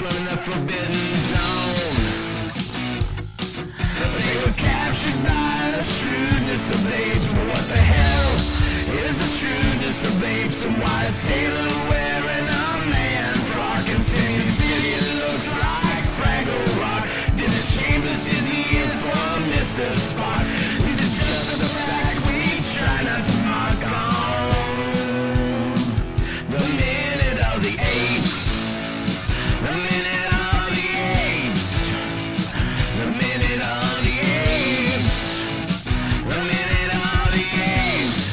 swimming the forbidden zone. They were captured by the shrewdness of apes. But what the hell is the shrewdness of apes? And why is Taylor wearing a man frock and singing City looks like Fraggle Rock? Did the Chambers, did the Imps, or Mr. Spock? These are just the facts we try not to mock on. The minute of the apes. The minute of the apes. The minute of the apes. The minute of the apes.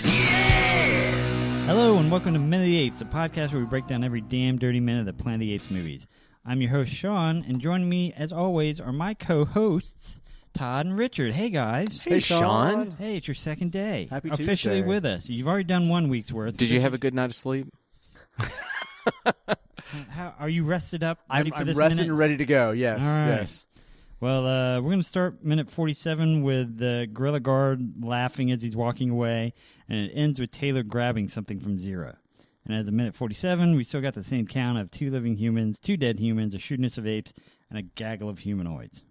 Yeah! Hello and welcome to Minute of the Apes, a podcast where we break down every damn dirty minute of the Planet of the Apes movies. I'm your host, Sean, and joining me, as always, are my co-hosts, Todd and Richard. Hey, guys. Hey, Sean. Hey, it's your second day. Happy Officially Tuesday. with us. You've already done 1 week's worth. Did you have a good night of sleep? How, are you rested up? Ready for I'm this rested minute? and ready to go. Yes, All right. yes. Well, we're going to start minute 47 with the gorilla guard laughing as he's walking away, and it ends with Taylor grabbing something from Zero. And as of minute 47, we still got the same count of 2 living humans, 2 dead humans, a shrewdness of apes, and a gaggle of humanoids.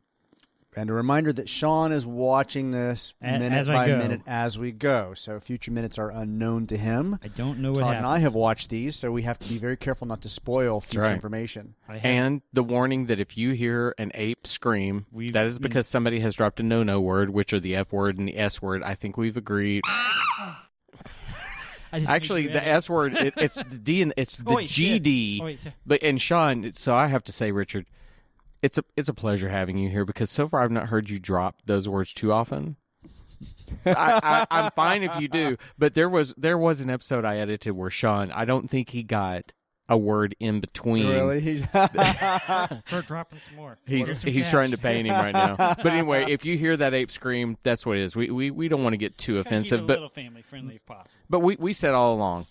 And a reminder that Sean is watching this minute as I by go. minute as we go. So future minutes are unknown to him. I don't know what Todd happens. and I have watched these, so we have to be very careful not to spoil future right. information. And the warning that if you hear an ape scream, that is because somebody has dropped a no-no word, which are the F word and the S word. I think we've agreed. Actually, the S word, it's the D and it's the GD. But and Sean, so I have to say, Richard, it's a pleasure having you here because so far I've not heard you drop those words too often. I'm fine if you do, but there was an episode I edited where Sean, I don't think he got a word in between. Really? Start dropping some more. He's trying to paint him right now. But anyway, if you hear that ape scream, that's what it is. We don't want to get too offensive, keep it but a little family friendly if possible. But we said all along,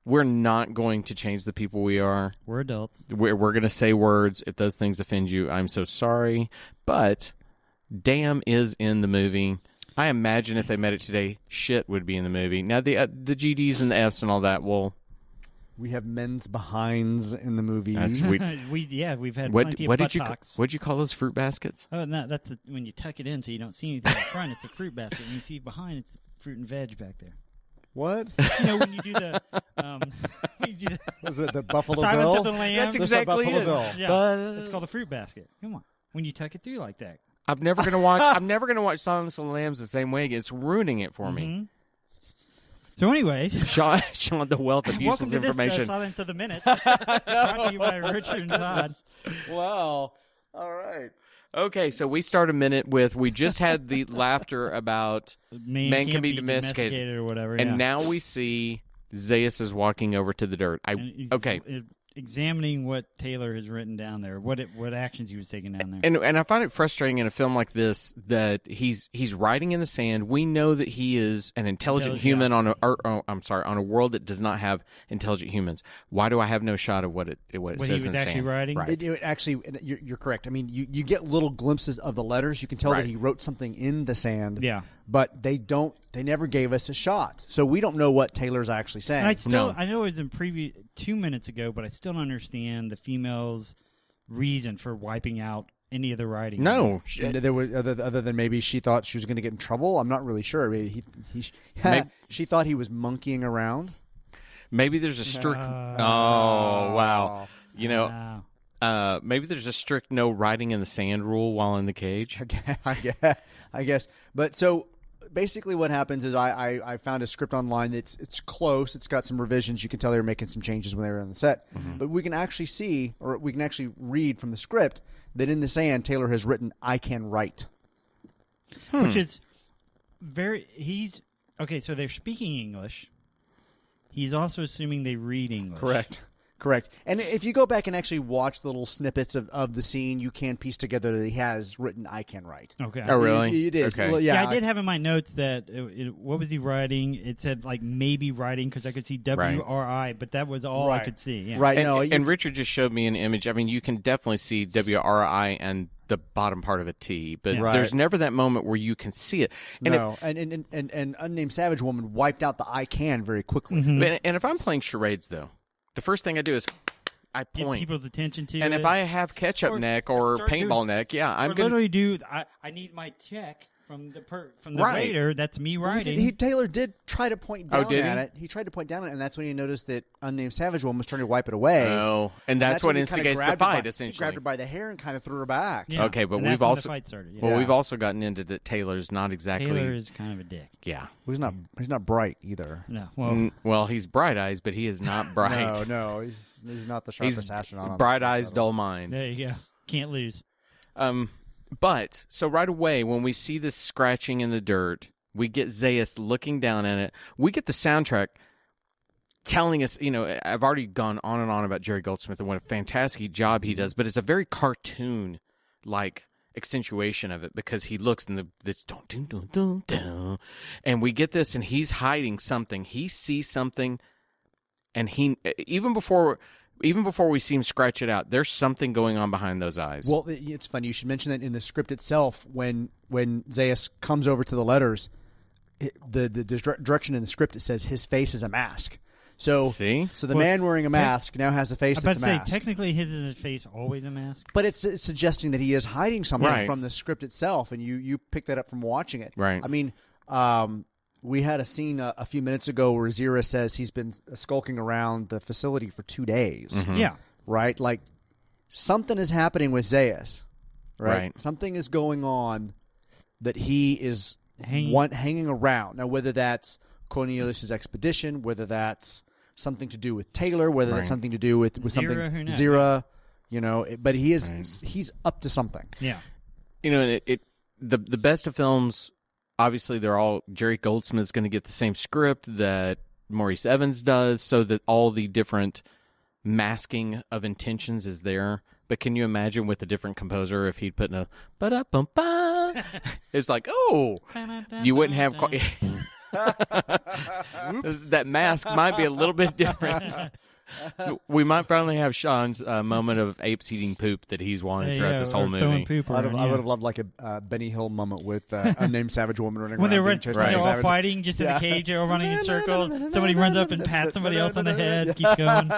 we're not going to change the people we are. We're adults. We're going to say words. If those things offend you, I'm so sorry. But damn is in the movie. I imagine if they made it today, shit would be in the movie. Now, the GDs and the Fs and all that, well... We have men's behinds in the movie. That's we've had what plenty of did you buttocks. what'd you call those fruit baskets? Oh, no, that's when you tuck it in so you don't see anything in front. It's a fruit basket. When you see behind, it's fruit and veg back there. What? You know, when you do the... Was it the Buffalo Silence Bill? of the Lambs? That's This is exactly Buffalo it. Bill. Yeah, it's called a fruit basket. Come on. When you tuck it through like that. I'm never gonna watch Silence of the Lambs the same way again. It's ruining it for me. So anyways... Sean, the wealth of Welcome useless to information. this Silence of the Minute. Brought to you by Richard and Todd. Wow. All right. Okay, so we start a minute with, we just had the laughter about Man can can't be domesticated. or whatever. And yeah. now we see Zaius is walking over to the dirt. And he's examining what Taylor has written down there, what actions he was taking down there. And I find it frustrating in a film like this that he's writing in the sand. We know that he is an intelligent human on a world that does not have intelligent humans. Why do I have no shot of what it says in actually sand? writing? Right. You're correct. I mean, you get little glimpses of the letters. You can tell that he wrote something in the sand. Yeah. But they never gave us a shot. So we don't know what Taylor's actually saying. And I know it was in 2 minutes ago, but I still don't understand the female's reason for wiping out any of the writing. No. There was other than maybe she thought she was going to get in trouble. I'm not really sure. I mean, she thought he was monkeying around. Maybe there's a strict... oh, wow. You know... maybe there's a strict no writing in the sand rule while in the cage. I guess. But so basically what happens is I found a script online it's close. It's got some revisions. You can tell they were making some changes when they were on the set. Mm-hmm. But we can actually see, or we can actually read from the script that in the sand, Taylor has written, "I can write." Which is okay, so they're speaking English. He's also assuming they read English. Correct. And if you go back and actually watch the little snippets of the scene, you can piece together that he has written, "I can write." Okay. Oh, really? It is. Okay. Well, Yeah, I did have in my notes that what was he writing? It said like maybe writing because I could see W-R-I, but that was all I could see. Yeah. Right. And Richard just showed me an image. I mean, you can definitely see W-R-I and the bottom part of a T, but there's never that moment where you can see it. And and Unnamed Savage Woman wiped out the "I can" very quickly. Mm-hmm. And if I'm playing charades, though, the first thing I do is I get point. people's attention to And it. if I have ketchup neck or start paintball neck, yeah, I'm or going literally do. I need my check from the Right. waiter. That's me writing. Taylor did try to point Oh, down did at he? it. He tried to point down at it, and that's when he noticed that unnamed Savage Woman was trying to wipe it away. Oh, and that's what when he kinda instigates the grabbed her fight, He essentially. grabbed her by the hair and kind of threw her back. Yeah. Okay, but And we've that's when also- the fight started. Yeah. Well, Yeah. we've also gotten into that Taylor's not exactly. Taylor is kind of a dick. Yeah. He's not bright either. No, well, Well, he's bright eyes, but he is not bright. No, he's not the sharpest He's astronaut. On bright the space eyes, shuttle. dull mind. there you go. Can't lose. But so right away, when we see this scratching in the dirt, we get Zaius looking down at it. We get the soundtrack telling us, I've already gone on and on about Jerry Goldsmith and what a fantastic job he does, but it's a very cartoon like accentuation of it because he looks and this dun, dun, dun, dun, dun, and we get this and he's hiding something. He sees something, and he even before we see him scratch it out, there's something going on behind those eyes. Well, it's funny. You should mention that in the script itself, when Zaius comes over to the letters, the direction in the script, it says his face is a mask. So, See? so the man wearing a mask now has a face I that's was a about to mask. say, technically, his face always a mask. But it's suggesting that he is hiding something Right. from the script itself, and you pick that up from watching it. Right. I mean, we had a scene a few minutes ago where Zira says he's been skulking around the facility for 2 days. Mm-hmm. Yeah. Right? Like, something is happening with Zaius. Right. Something is going on that he is Hanging. hanging around. Now, whether that's Cornelius' expedition, whether that's something to do with Taylor, whether that's Right. something to do with Zira, something who knows? Zira, but he is Right. he's up to something. Yeah. The best of films, obviously, they're all Jerry Goldsmith's going to get the same script that Maurice Evans does, so that all the different masking of intentions is there. But can you imagine with a different composer if he'd put in a ba-da-bum-ba? It's like, oh, you wouldn't have quite. That mask might be a little bit different. We might finally have Sean's moment of apes eating poop that he's wanted throughout this whole or throwing movie. poop I around, would yeah. have loved like a Benny Hill moment with unnamed Savage Woman running When around. they're, being chased when by they're a all savage. fighting just in Yeah. the cage, they're all running in circles. Somebody runs up and pats somebody else on the head. Keeps going.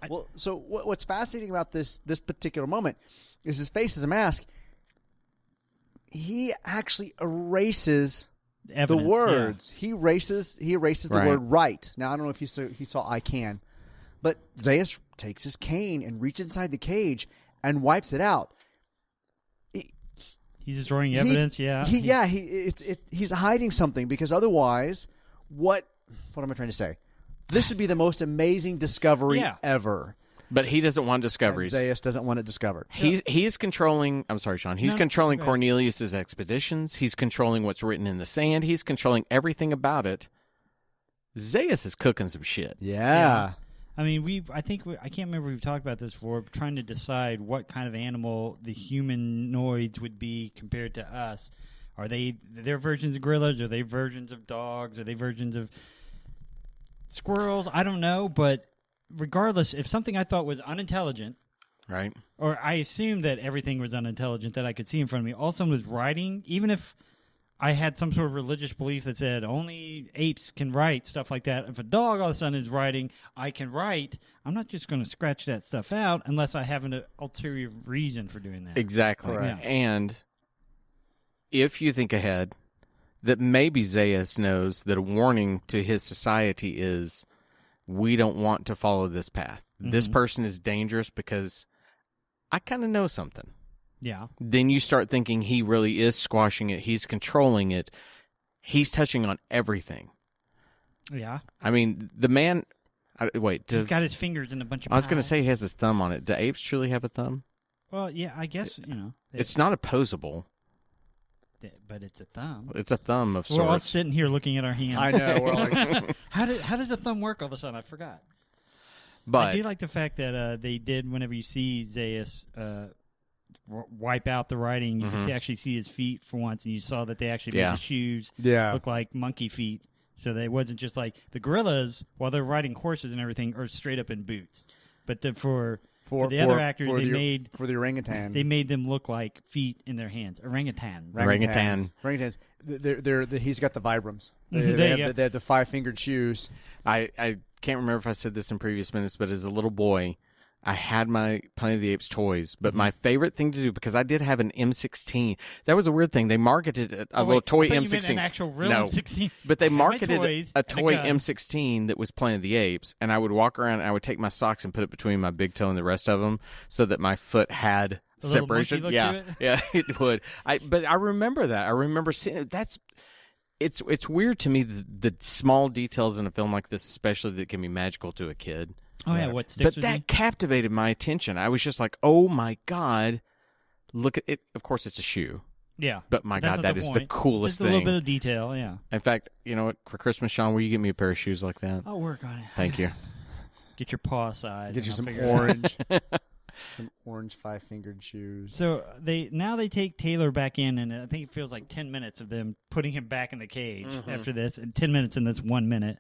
Well, so what's fascinating about this particular moment is his face is a mask. He actually erases Evidence, the words. He erases the Right. word right. Now I don't know if he saw I can, but Zaius takes his cane and reaches inside the cage and wipes it out. He's destroying evidence. He's hiding something because otherwise, what am I trying to say? This would be the most amazing discovery Yeah. ever. But he doesn't want And discoveries. Zaius doesn't want it discovered. He is controlling. I'm sorry, Sean. He's No, controlling go ahead. Cornelius's expeditions. He's controlling what's written in the sand. He's controlling everything about it. Zaius is cooking some shit. Yeah. I mean, I can't remember if we've talked about this before, but trying to decide what kind of animal the humanoids would be compared to us. Are their versions of gorillas? Are they versions of dogs? Are they versions of squirrels? I don't know, but regardless, if something I thought was unintelligent, Right. or I assumed that everything was unintelligent that I could see in front of me, all someone was writing, even if I had some sort of religious belief that said only apes can write, stuff like that. If a dog all of a sudden is writing, I can write, I'm not just going to scratch that stuff out unless I have an ulterior reason for doing that. Exactly. Correct. And if you think ahead, that maybe Zaius knows that a warning to his society is, we don't want to follow this path. This person is dangerous because I kind of know something. Yeah. Then you start thinking he really is squashing it. He's controlling it. He's touching on everything. Yeah. I mean, the man. Wait. He's got his fingers in a bunch of I was going to pies. say he has his thumb on it. Do apes truly have a thumb? Well, yeah, I guess, It's not opposable. but it's a thumb. It's a thumb of We're all sorts. sitting here looking at our hands. I know. We're like, How does the thumb work all of a sudden? I forgot. But I do like the fact that they did, whenever you see Zaius wipe out the writing, you can actually see his feet for once, and you saw that they actually made Yeah. the shoes Yeah. look like monkey feet. So that it wasn't just like the gorillas, while they're riding horses and everything, are straight up in boots. But for the other actors, for the orangutan. they made them look like feet in their hands. Orangutan. Orangutans. He's got the Vibrams. There They you go. have the 5-fingered shoes. I can't remember if I said this in previous minutes, but as a little boy, I had my Planet of the Apes toys. But my favorite thing to do, because I did have an M16. That was a weird thing. They marketed a little toy I thought M16. You meant an actual real no, M16. but they I had my marketed toys a and toy gun. M16 that was Planet of the Apes, and I would walk around and I would take my socks and put it between my big toe and the rest of them so that my foot had A little separation. monkey look to it? Yeah, it would. But I remember that. I remember seeing that's. It's weird to me the small details in a film like this, especially that can be magical to a kid. Oh, yeah, what sticks But with that you? captivated my attention. I was just like, "Oh my god, look at it!" Of course, it's a shoe, Yeah. but my That's god, not that the is point. the coolest Just a little thing. bit of detail, yeah. In fact, you know what? For Christmas, Sean, will you get me a pair of shoes like that? I'll work on it. Thank you. Get your paw size. Get you and some I'll figure it out. orange, some orange 5-fingered shoes. So they take Taylor back in, and I think it feels like 10 minutes of them putting him back in the cage after this, and 10 minutes in this 1 minute.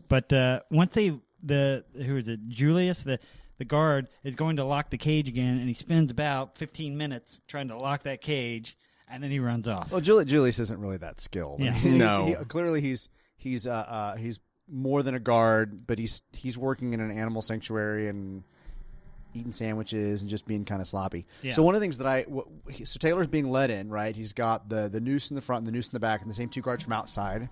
But once who is it? Julius, the guard, is going to lock the cage again, and he spends about 15 minutes trying to lock that cage, and then he runs off. Well, Julius isn't really that skilled. Yeah. No. Clearly he's more than a guard, but he's working in an animal sanctuary and eating sandwiches and just being kind of sloppy. Yeah. So one of the things that so Taylor's being led in, right? He's got the noose in the front and the noose in the back, and the same two guards from outside.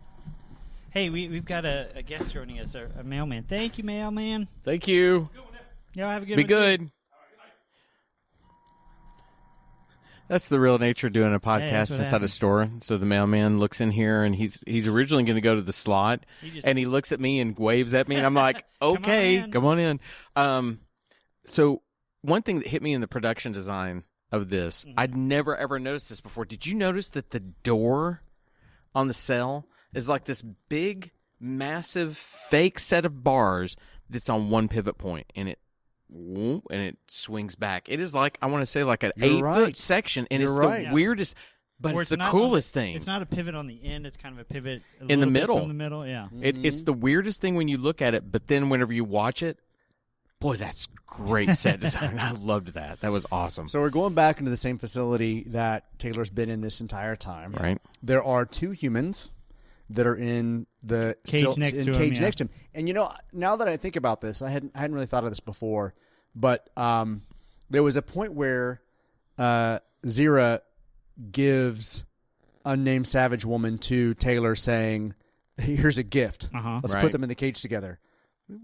Hey, we've got a guest joining us, a mailman. Thank you, mailman. Thank you. Yeah, have a good Be one, too. good. That's the real nature of doing a podcast that's what inside a happens. store. So the mailman looks in here, and he's originally going to go to the slot, and he looks at me and waves at me, and I'm like, okay, come on in. So one thing that hit me in the production design of this, I'd never ever noticed this before. Did you notice that the door on the cell is like this big, massive, fake set of bars that's on one pivot point, and it swings back. It is like, I want to say, like an You're 8-foot right. section, and You're it's right. the weirdest, but Or it's the not coolest thing. It's not a pivot on the end. It's kind of a pivot In little the bit middle. From the middle, yeah. It's the weirdest thing when you look at it, but then whenever you watch it, boy, that's great set design. I loved that. That was awesome. So we're going back into the same facility that Taylor's been in this entire time. Right. There are two humans that are in the Cage next to him, yeah. next to him. And now that I think about this, I hadn't really thought of this before, but there was a point where Zira gives unnamed savage woman to Taylor, saying, "Here's a gift. Let's Right. put them in the cage together."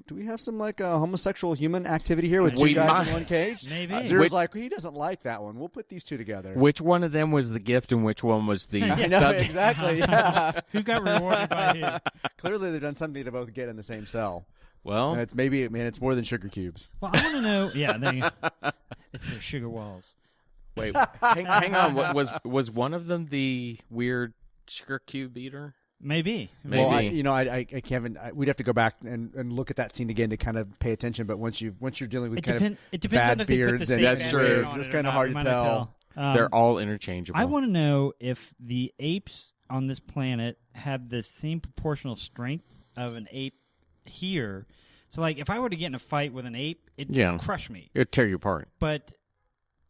Do we have some homosexual human activity here with two We guys might. in one cage? Maybe. Zira's like, he doesn't like that one. We'll put these two together. Which one of them was the gift and which one was the I know, subject? exactly. Yeah. Who got rewarded by who? Clearly, they've done something to both get in the same cell. Well, And it's more than sugar cubes. Well, I want to know. Yeah, it's their sugar walls. wait, hang on. Was one of them the weird sugar cube eater? Maybe. Maybe. Well, I Kevin, we'd have to go back and look at that scene again to kind of pay attention. But once you're dealing with It depends bad on if they put the beards same and That's band true. name wigs, on it's it or kind of not. hard We to might not tell. They're all interchangeable. I want to know if the apes on this planet have the same proportional strength of an ape here. So, like, if I were to get in a fight with an ape, it'd crush me. It'd tear you apart. But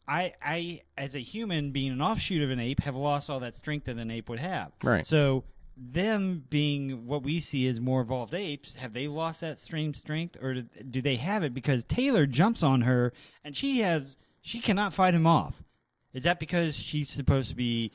I, as a human, being an offshoot of an ape, have lost all that strength that an ape would have. Right. So, them being what we see as more evolved apes, have they lost that same strength, or do they have it? Because Taylor jumps on her, and she cannot fight him off. Is that because she's supposed to be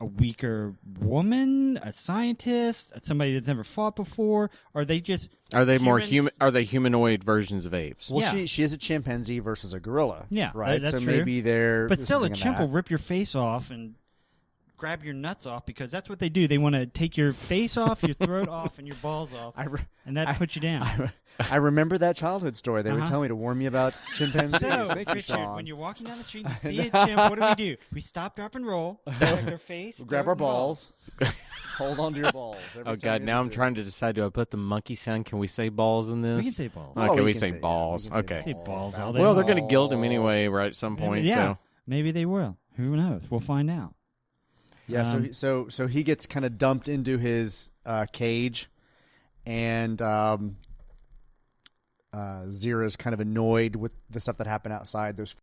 a weaker woman, a scientist, somebody that's never fought before? Or are they just more humans? human? Are they humanoid versions of apes? Well, Yeah. she is a chimpanzee versus a gorilla. Yeah, right. that's so true. maybe they're. But still, a something in chimp that. will rip your face off and grab your nuts off, because that's what they do. They want to take your face off, your throat off, and your balls off, and that puts you down. I remember that childhood story. They would Uh-huh. tell me to warn me about chimpanzees. So, Thank you, Richard, Sean. when you're walking down the street and you see a chimp, what do? We stop, drop, and roll. Grab their face, We'll grab throat, our and balls. balls. Hold on to your balls. every Oh time God! you Now I'm see it. trying to decide. Do I put the monkey sound? Can we say balls in this? We can say balls. Oh, Okay, we we can say say- yeah, balls. we can say Okay. Say balls all Bounce day Well, long. they're going to gild him balls. anyway, right? At some point. Yeah, So maybe they will. Who knows? We'll find out. Yeah, so he gets kind of dumped into his cage, and Zira's kind of annoyed with the stuff that happened outside. Those